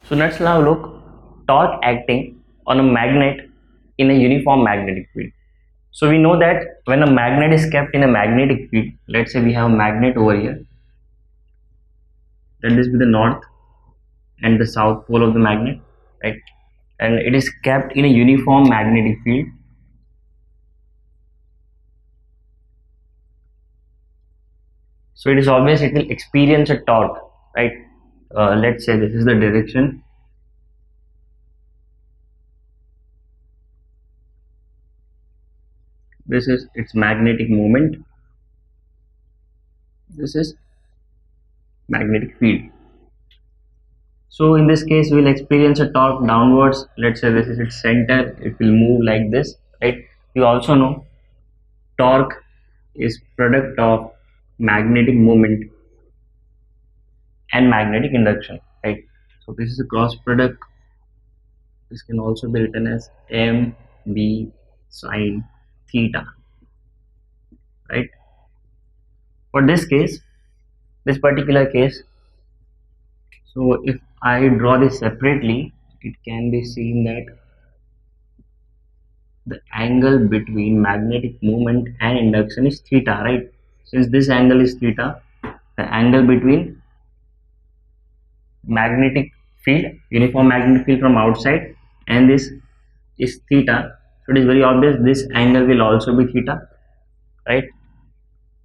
So let's now look torque acting on a magnet in a uniform magnetic field. So we know that when a magnet is kept in a magnetic field, let's say we have a magnet over here, let this be the north and the south pole of the magnet, right? And it is kept in a uniform magnetic field. So it is obvious it will experience a torque, right? Let's say this is the direction. This is its magnetic moment. This is magnetic field. So in this case, we'll experience a torque downwards. Let's say this is its center. It will move like this, right? We also know torque is product of magnetic moment and magnetic induction, right? So this is a cross product. This can also be written as mb sine theta, right? For this case, this particular case, so if I draw this separately, it can be seen that the angle between magnetic moment and induction is theta, right? Since this angle is theta, the angle between magnetic field, uniform magnetic field from outside, and this is theta. So it is very obvious this angle will also be theta, right?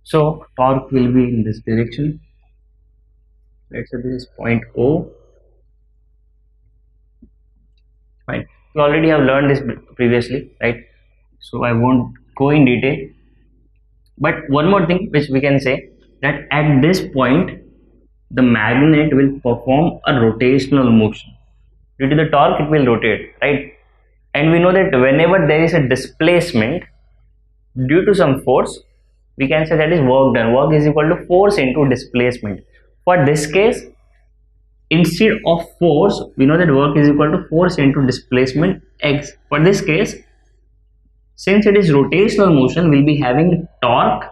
So torque will be in this direction. Let's say this is point O. Right? We already have learned this previously, right? So I won't go in detail. But one more thing which we can say, that at this point the magnet will perform a rotational motion. Due to the torque, it will rotate, right? And we know that whenever there is a displacement due to some force, we can say that is work done. Work is equal to force into displacement. For this case, instead of force, we know that work is equal to force into displacement x. For this case, since it is rotational motion, we'll be having torque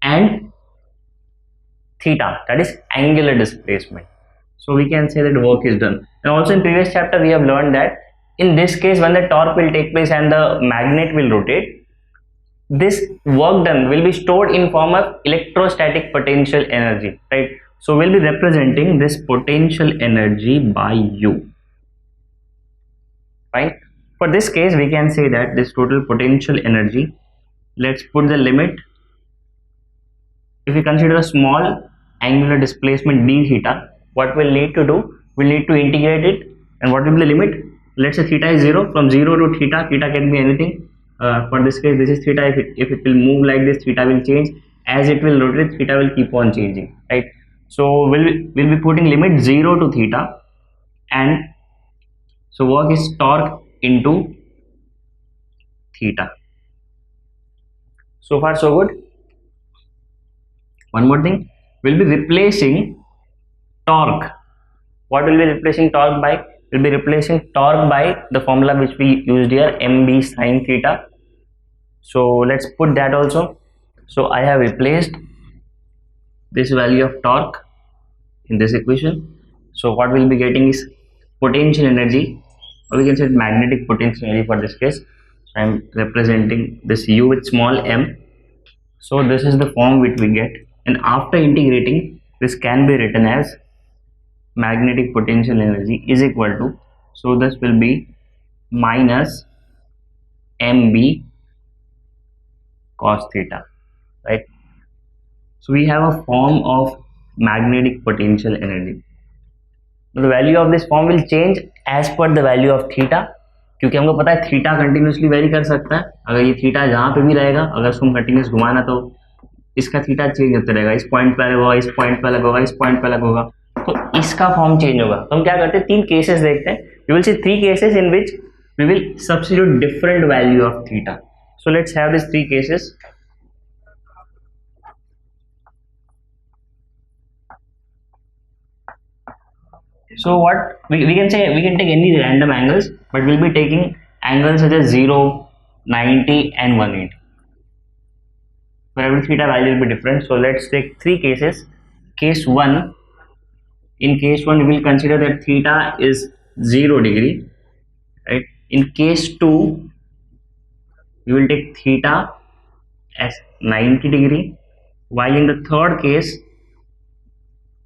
and theta, that is angular displacement. So we can say that work is done. And also in previous chapter we have learned that in this case, when the torque will take place and the magnet will rotate, this work done will be stored in form of electrostatic potential energy, right? So we'll be representing this potential energy by U, right? For this case, we can say that this total potential energy, let's put the limit. If we consider a small angular displacement d theta, what we'll need to do, we'll need to integrate it. And what will be the limit? Let's say theta is 0. From 0 to theta, theta can be anything. For this case, this is theta. If it will move like this, theta will change. As it will rotate, theta will keep on changing, right? So we'll be putting limit 0 to theta, and so work is torque into theta. So far so good. One more thing, we'll be replacing torque. What will be replacing torque by? We'll be replacing torque by the formula which we used here, mb sine theta. So let's put that also. So I have replaced this value of torque in this equation. So what we'll be getting is potential energy, or we can say magnetic potential energy for this case. So I'm representing this U with small m. So this is the form which we get, and after integrating, this can be written as magnetic potential energy is equal to, so this will be minus mb cos theta, right? So we have a form of magnetic potential energy. The value of this form will change as per the value of theta, क्योंकि हमको पता है theta continuously very कर सकता है. अगर ये theta जहाँ पे भी रहेगा, अगर उसको हम कंटिन्यूस घुमाना तो इसका थीटा चेंज होता रहेगा. इस पॉइंट पे अलग होगा, इस पॉइंट पे अलग होगा, इस पॉइंट पे अलग होगा, तो इसका फॉर्म चेंज होगा. तो हम क्या करते हैं, 3 केसेस देखते हैं. You will see 3 cases in which we will substitute different value of theta. So let's have this 3 cases. So what we can say, we can take any random angles, but we'll be taking angles such as 0, 90 and 180. For every theta value will be different. So let's take 3 cases. Case 1 In case 1 we will consider that theta is 0 degree, right? In case 2 we will take theta as 90 degree, while in the third case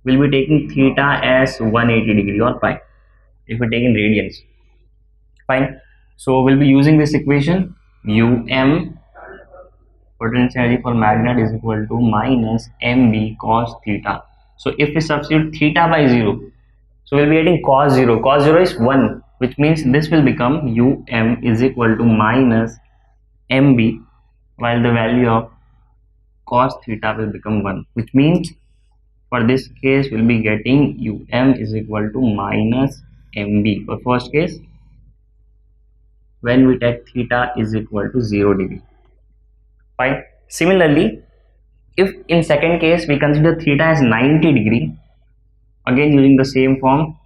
we'll be taking theta as 180 degree or pi if we take in radians. Fine. So we'll be using this equation, um potential energy for magnet is equal to minus mb cos theta. So if we substitute theta by 0, so we'll be getting cos 0. Cos 0 is 1, which means this will become is equal to minus mb, while the value of cos theta will become 1, which means for this case we'll be getting is equal to minus mb for first case when we take theta is equal to 0 degree. Fine. Similarly, if in second case we consider theta as 90 degree, again using the same form,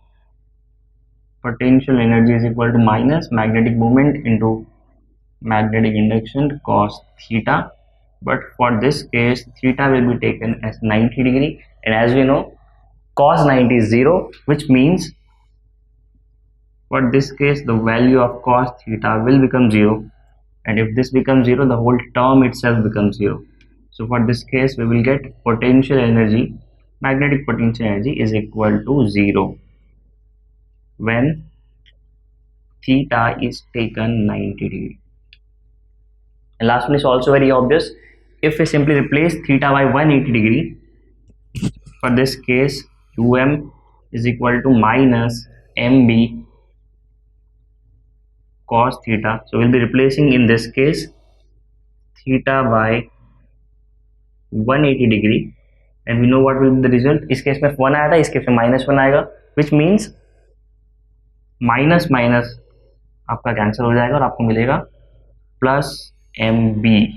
potential energy is equal to minus magnetic moment into magnetic induction cos theta. But for this case theta will be taken as 90 degree, and as we know cos 90 is 0, which means for this case the value of cos theta will become 0, and if this becomes 0 the whole term itself becomes 0. So for this case we will get potential energy, magnetic potential energy is equal to 0 when theta is taken 90 degree. And last one is also very obvious. If we simply replace theta by 180 degree, for this case is equal to minus mb cos theta. So we'll be replacing in this case theta by 180 degree, and we know what will be the result. इस case में 1 आया था, इस case में -1 आएगा, which means minus minus आपका cancel हो जाएगा और आपको मिलेगा plus mb.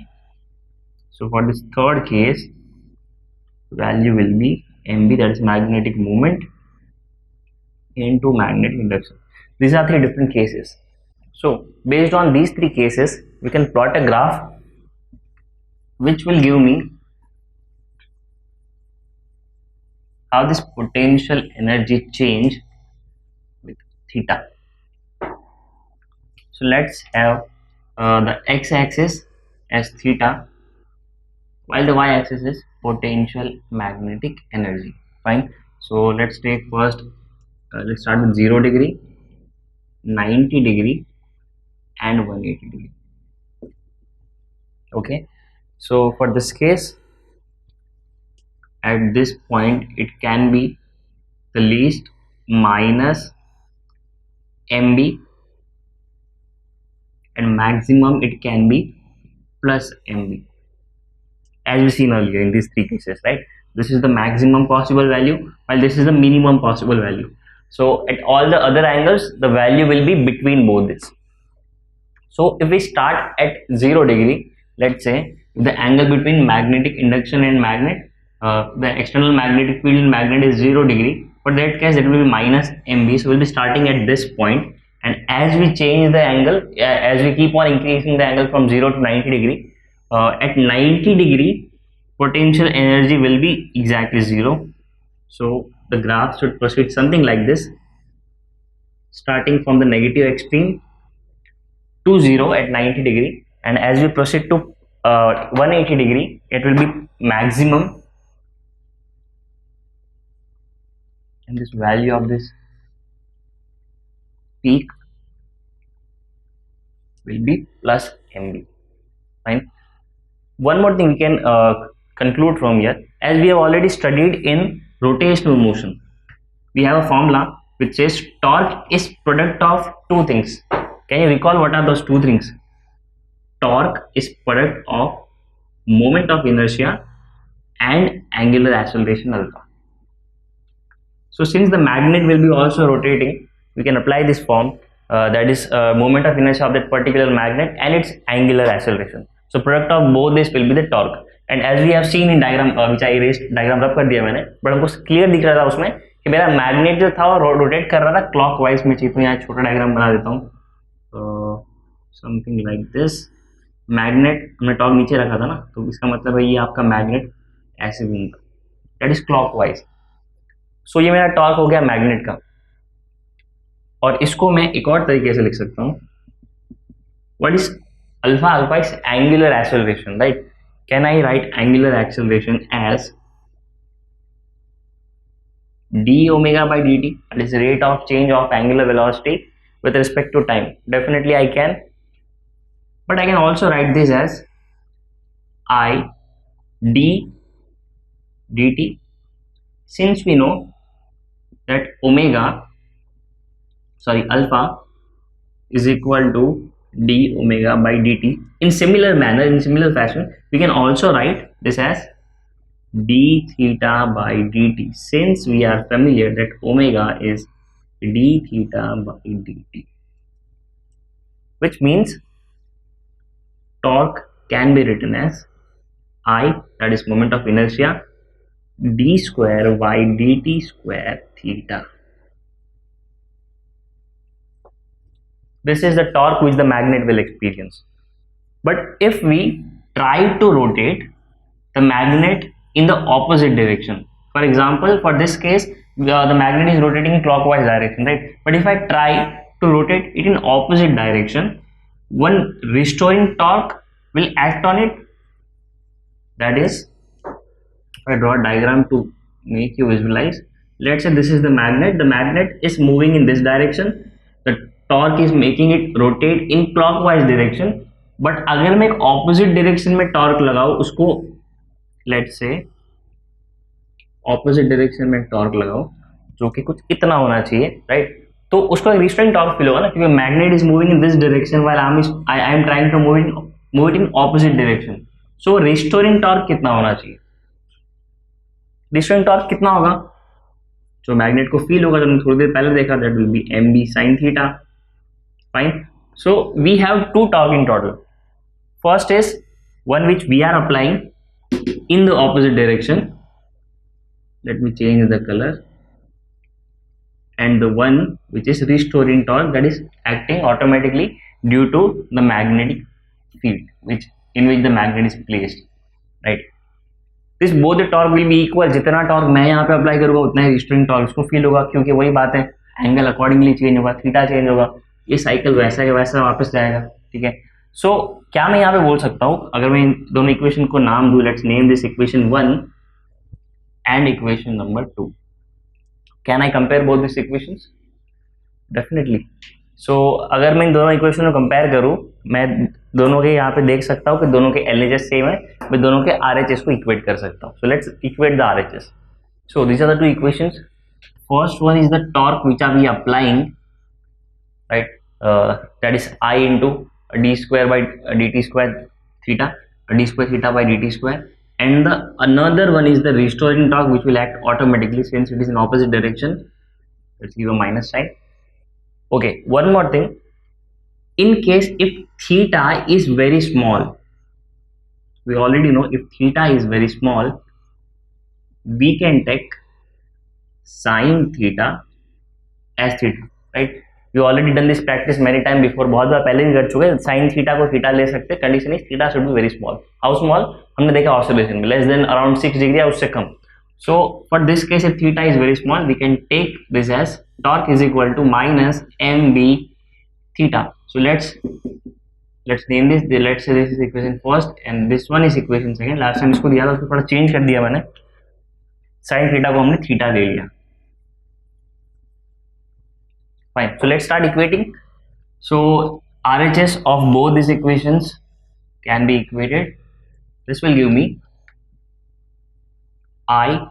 So for this third case value will be mb, that is magnetic moment into magnetic induction. These are 3 different cases. So based on these 3 cases we can plot a graph which will give me how this potential energy change with theta. So let's have the x-axis as theta, while the y-axis is potential magnetic energy. Fine. So let's take first let's start with 0 degree, 90 degree and 180 degree. Okay, so for this case at this point it can be the least minus mb, and maximum it can be plus mb, as we seen earlier in these 3 cases, right? This is the maximum possible value while this is the minimum possible value. So at all the other angles the value will be between both this. So if we start at 0 degree, let's say the angle between magnetic induction and magnet, the external magnetic field in magnet is 0 degree, for that case it will be minus mb. So we'll be starting at this point, and as we change the angle, as we keep on increasing the angle from 0 to 90 degree, at 90 degree potential energy will be exactly 0. So the graph should proceed something like this, starting from the negative extreme to 0 at 90 degree, and as we proceed to 180 degree it will be maximum, and this value of this peak will be plus mb. Fine. One more thing we can conclude from here, as we have already studied in rotational motion, we have a formula which says torque is product of 2 things. Can you recall what are those 2 things? Torque is product of moment of inertia and angular acceleration alpha. So since the magnet will be also rotating, we can apply this form, that is moment of inertia of that particular magnet and its angular acceleration. So product of both this will be the torque. And as we have seen in diagram, which I erased, diagram रब कर दिया मैंने, but हमको clear दिख रहा था उसमें कि मेरा magnet जो था वो rotate कर रहा था clockwise में. चाहिए तो यहाँ छोटा diagram बना देता हूँ, something like this. Magnet हमने torque नीचे रखा था ना, तो इसका मतलब है ये आपका magnet ऐसे घूमता, that is clockwise. सो ये मेरा टॉर्क हो गया मैग्नेट का, और इसको मैं एक और तरीके से लिख सकता हूँ. What is alpha? Alpha is angular acceleration, right? Can I write angular acceleration as d omega by dt, that is rate of change of angular velocity with respect to time? Definitely I can, but I can also write this as I d dt, since we know that alpha is equal to d omega by dt. In similar manner, in similar fashion, we can also write this as d theta by dt, since we are familiar that omega is d theta by dt, which means torque can be written as I, that is moment of inertia, d square by dt square theta. This is the torque which the magnet will experience. But if we try to rotate the magnet in the opposite direction, for example, for this case, the magnet is rotating clockwise direction, right? But if I try to rotate it in opposite direction, one restoring torque will act on it. That is, if I draw a diagram to make you visualize, let's say this is the magnet is moving in this direction, the torque is making it rotate in clockwise direction. But अगर मैं एक opposite direction में torque लगाऊं, उसको let's say opposite direction में torque लगाऊं जो कि कुछ इतना होना चाहिए, right? तो उसको एक restoring torque फील होगा ना, क्योंकि magnet is moving in this direction while I am trying to move it in opposite direction. So restoring torque कितना होना चाहिए? restoring torque कितना होगा जो मैग्नेट को फील होगा, जो हमने थोड़ी देर पहले देखा, that will be mb sin theta. Fine. So we have two torque in total. First is one which we are applying in the opposite direction. Let me change the color. And the one which is restoring torque, that is acting automatically due to the magnetic field in which the magnet is placed, right? This both the torque will be equal. जितना torque मैं यहाँ पे apply करूँगा उतना ही restoring torque इसको feel होगा, क्योंकि वही बात है, एंगल अकॉर्डिंगली चेंज होगा, थीटा चेंज होगा, ये साइकिल वैसा के वैसा वापस जाएगा. ठीक है. सो क्या मैं यहाँ पे बोल सकता हूँ, अगर मैं इन दोनों इक्वेशन को नाम दूं, let's name this equation 1 and equation number 2. Can I compare both this equations? Definitely. So अगर मैं इन दोनों इक्वेशन को कंपेयर करूँ, मैं दोनों के यहाँ पे देख सकता हूँ कि दोनों के LHS सेम है, मैं दोनों के RHS को इक्वेट कर सकता हूँ. So let's equate the RHS. So these are the two equations. First one is the torque which are we applying, right? That is I into d square by dt square theta, d square theta by dt square, and the another one is the restoring torque which will act automatically since it is in opposite direction. Let's give a minus sign. Okay, one more thing. In case if theta is very small, we already know if theta is very small, we can take sin theta as theta, right? We already done this practice many time before, बहुत बार पहले भी कर चुके हैं. sin theta को theta ले सकते हैं, condition is theta should be very small. How small? हमने देखा ऑसिलेशन में, less than around 6 डिग्री या उससे कम. So for this case, if theta is very small, we can take this as torque is equal to minus mb theta. So let's name this. Let's say this is equation first and this one is equation second. Last time इसको दिया था, उसको थोड़ा change कर दिया मैंने. sin theta को हमने theta ले लिया. Fine. So let's start equating. So RHS of both these equations can be equated. This will give me I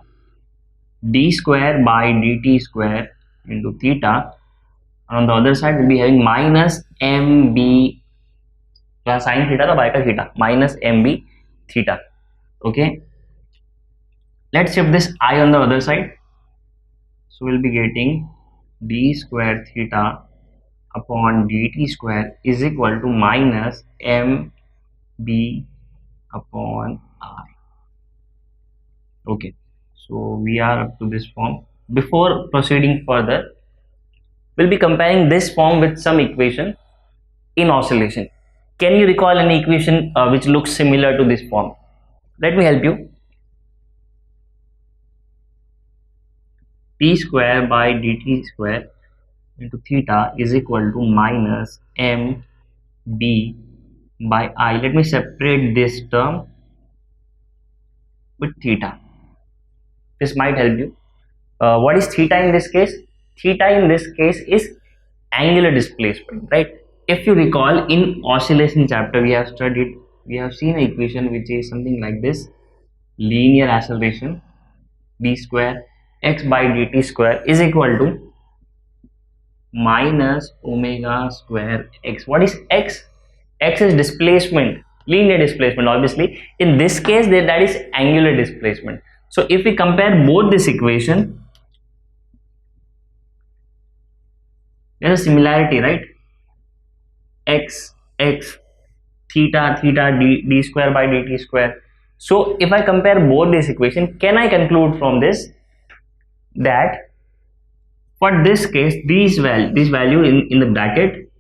d square by dt square into theta. And on the other side we'll be having minus mb plus sin theta तो by का theta minus mb theta. Okay. Let's shift this I on the other side. So we'll be getting d square theta upon dt square is equal to minus mb upon I. Okay, so we are up to this form. Before proceeding further, we'll be comparing this form with some equation in oscillation. Can you recall any equation which looks similar to this form? Let me help you. d square by dt square into theta is equal to minus mb by I. Let me separate this term with theta. This might help you. What is theta in this case? Theta in this case is angular displacement, right? If you recall, in oscillation chapter we have seen an equation which is something like this: linear acceleration d square x by dt square is equal to minus omega square x. What is x? X is displacement, linear displacement. Obviously in this case that is angular displacement. So if we compare both this equation, there's a similarity, right? X theta d square by dt square. So if I compare both this equation, can I conclude from this that for this case this value in the bracket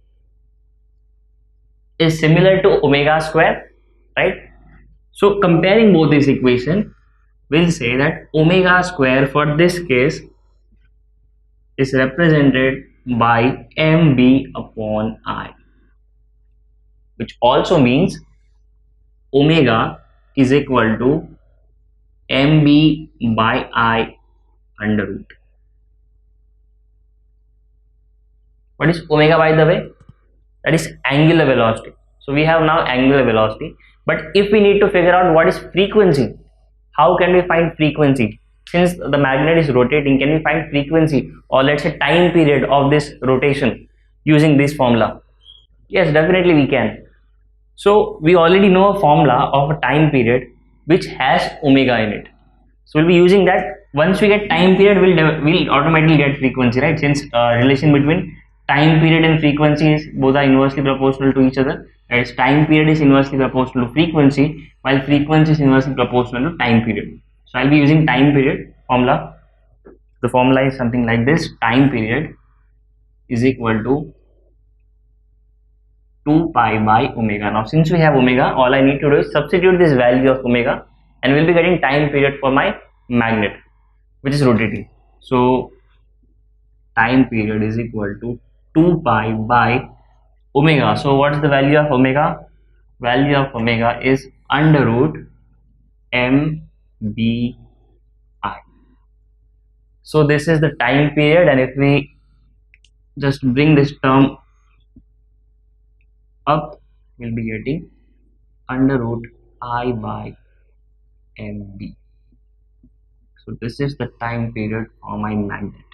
is similar to omega square, right? So comparing both this equation, we'll say that omega square for this case is represented by mb upon I, which also means omega is equal to mb by I under root. What is omega, by the way? That is angular velocity. So we have now angular velocity, but if we need to figure out what is frequency, how can we find frequency? Since the magnet is rotating, can we find frequency, or let's say time period of this rotation using this formula? Yes, definitely we can. So we already know a formula of a time period which has omega in it. So we'll be using that. Once we get time period, we'll automatically get frequency, right? Since relation between time period and frequency is both are inversely proportional to each other. As time period is inversely proportional to frequency, while frequency is inversely proportional to time period. So I'll be using time period formula. The formula is something like this: time period is equal to 2 pi by omega. Now since we have omega, all I need to do is substitute this value of omega, and we'll be getting time period for my magnet which is rotating. So time period is equal to 2 pi by omega. So what is the value of omega? Value of omega is under root mbi. So this is the time period, and if we just bring this term up, we'll be getting under root I by mb. So this is the time period for my magnet.